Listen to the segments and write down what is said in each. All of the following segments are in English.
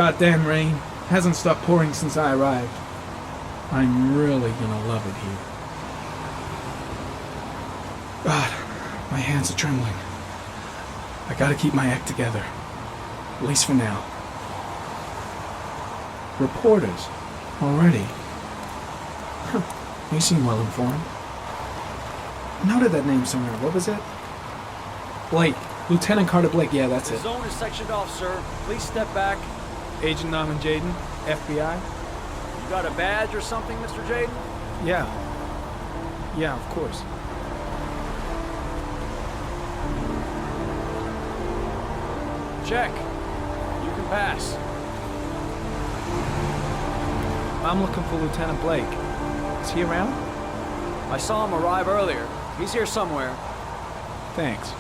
goddamn rain hasn't stopped pouring since I arrived. I'm really gonna love it here. God, my hands are trembling. I gotta keep my act together. At least for now. Reporters? Already? Huh. You seem well informed. I noted that name somewhere. What was it? Blake. Lieutenant Carter Blake. Yeah, that's it. The zone is sectioned off, sir. Please step back. Agent Norman Jaden, FBI. You got a badge or something, Mr. Jaden? Yeah. Yeah, of course. Check. You can pass. I'm looking for Lieutenant Blake. Is he around? I saw him arrive earlier. He's here somewhere. Thanks.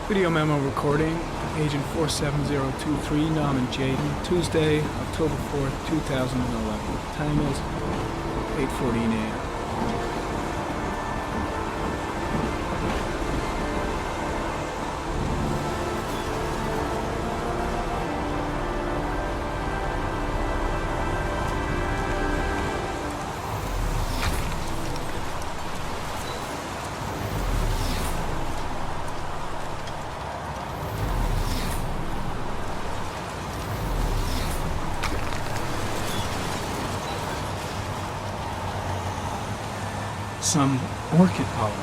Video memo recording, Agent 47023, Norman Jaden, Tuesday, October 4th, 2011. Time is 8:14 a.m. Some orchid pollen.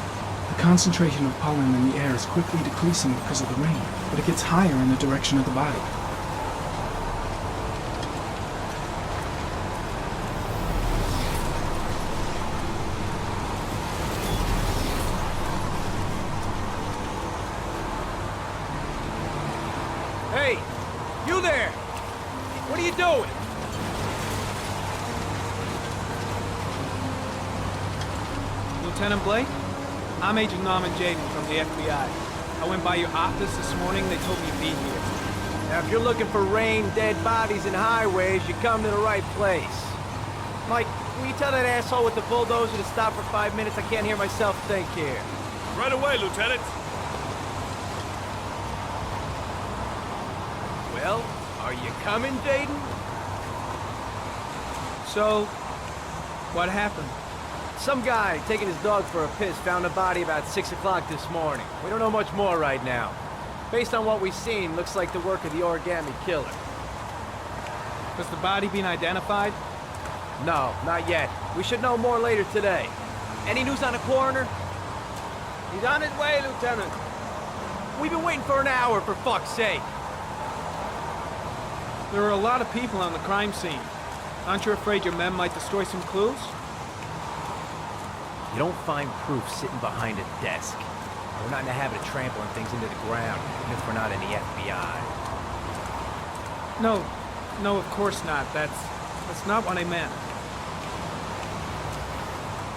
The concentration of pollen in the air is quickly decreasing because of the rain, but it gets higher in the direction of the body. Hey! You there! What are you doing? Lieutenant Blake? I'm Agent Norman Jaden from the FBI. I went by your office this morning. They told me to be here. Now, if you're looking for rain, dead bodies, and highways, you come to the right place. Mike, will you tell that asshole with the bulldozer to stop for 5 minutes? I can't hear myself think here. Right away, Lieutenant. Well, are you coming, Jaden? So, what happened? Some guy taking his dog for a piss found a body about 6 o'clock this morning. We don't know much more right now. Based on what we've seen, looks like the work of the origami killer. Has the body been identified? No, not yet. We should know more later today. Any news on the coroner? He's on his way, Lieutenant. We've been waiting for an hour, for fuck's sake. There are a lot of people on the crime scene. Aren't you afraid your men might destroy some clues? You don't find proof sitting behind a desk. We're not in the habit of trampling things into the ground, even if we're not in the FBI. No, of course not. That's not what I meant.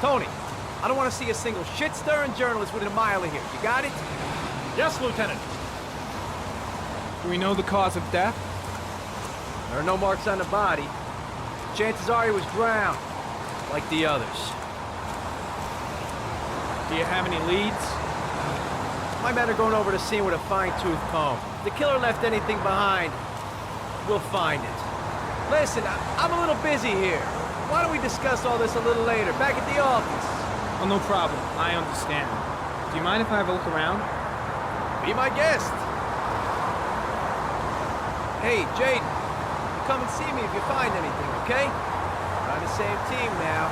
Tony, I don't want to see a single shit-stirring journalist within a mile of here. You got it? Yes, Lieutenant. Do we know the cause of death? There are no marks on the body. Chances are he was drowned, like the others. Do you have any leads? My men are going over the scene with a fine-tooth comb. If the killer left anything behind, we'll find it. Listen, I'm a little busy here. Why don't we discuss all this a little later, back at the office? Oh, no problem. I understand. Do you mind if I have a look around? Be my guest. Hey, Jaden, you come and see me if you find anything, okay? We're on the same team now.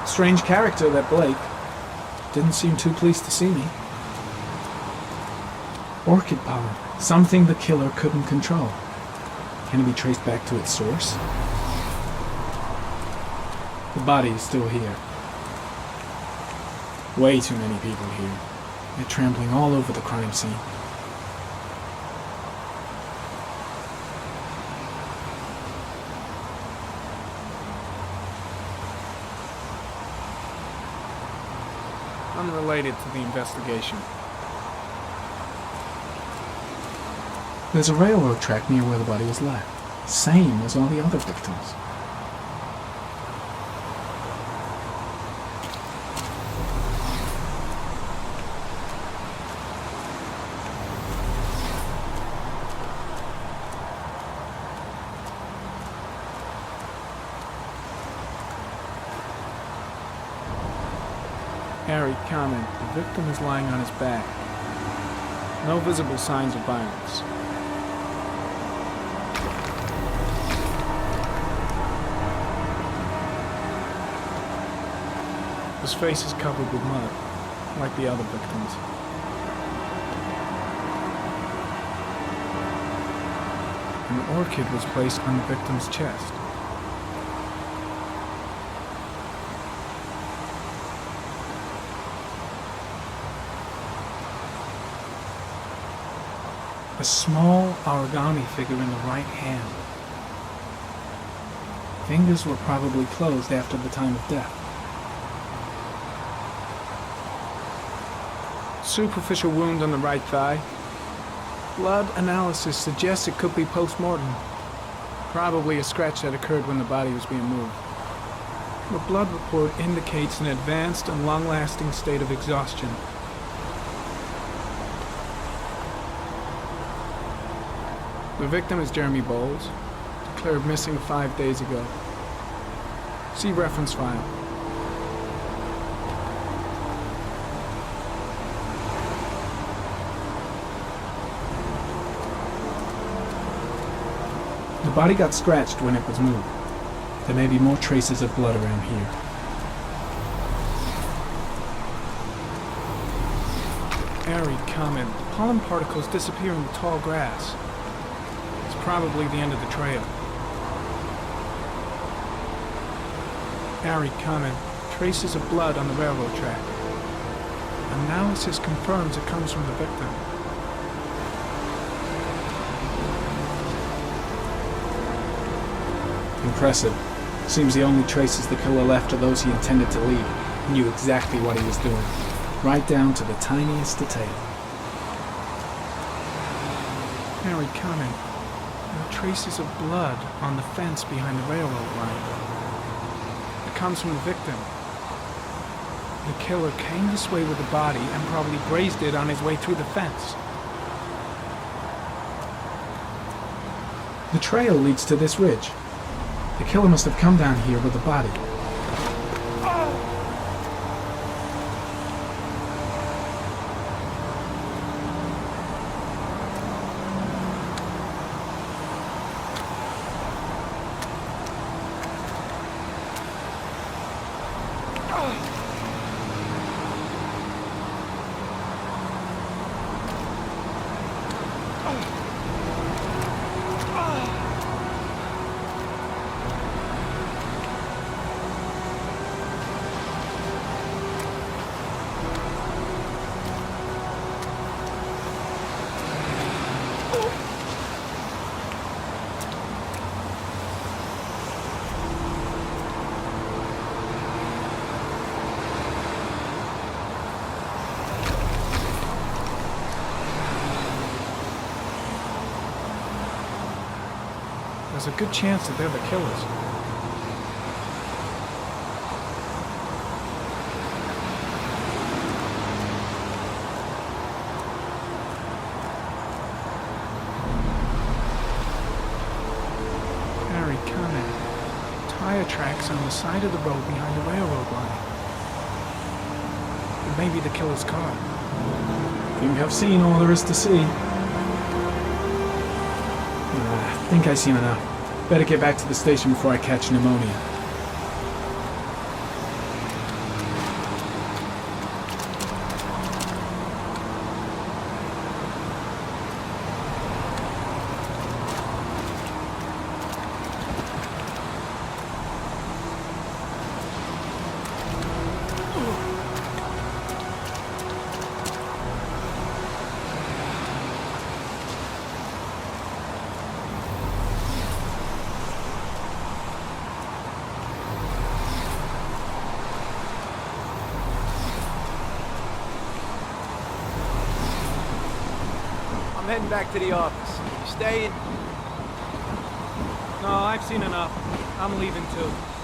Strange character, that Blake. Didn't seem too pleased to see me. Orchid pollen. Something the killer couldn't control. Can it be traced back to its source? The body is still here. Way too many people here. They're trampling all over the crime scene. unrelated to the investigation. There's a railroad track near where the body was left, same as all the other victims. Harry comment, the victim is lying on his back. No visible signs of violence. His face is covered with mud, like the other victims. An orchid was placed on the victim's chest. A small origami figure in the right hand. Fingers were probably closed after the time of death. Superficial wound on the right thigh. Blood analysis suggests it could be post-mortem. Probably a scratch that occurred when the body was being moved. The blood report indicates an advanced and long-lasting state of exhaustion. The victim is Jeremy Bowles, declared missing 5 days ago. See reference file. The body got scratched when it was moved. There may be more traces of blood around here. Airy comment. Pollen particles disappear in the tall grass. Probably the end of the trail. Harry comment, traces of blood on the railroad track. Analysis confirms it comes from the victim. Impressive. Seems the only traces the killer left are those he intended to leave. He knew exactly what he was doing, right down to the tiniest detail. Harry comment, traces of blood on the fence behind the railroad line. It comes from the victim. The killer came this way with the body and probably grazed it on his way through the fence. The trail leads to this ridge. The killer must have come down here with the body. There's a good chance that they're the killers. Harry Cunningham. Tire tracks on the side of the road behind the railroad line. It may be the killer's car. Think I've seen all there is to see. I think I've seen enough. Better get back to the station before I catch pneumonia. heading back to the office. You staying? No, I've seen enough. I'm leaving too.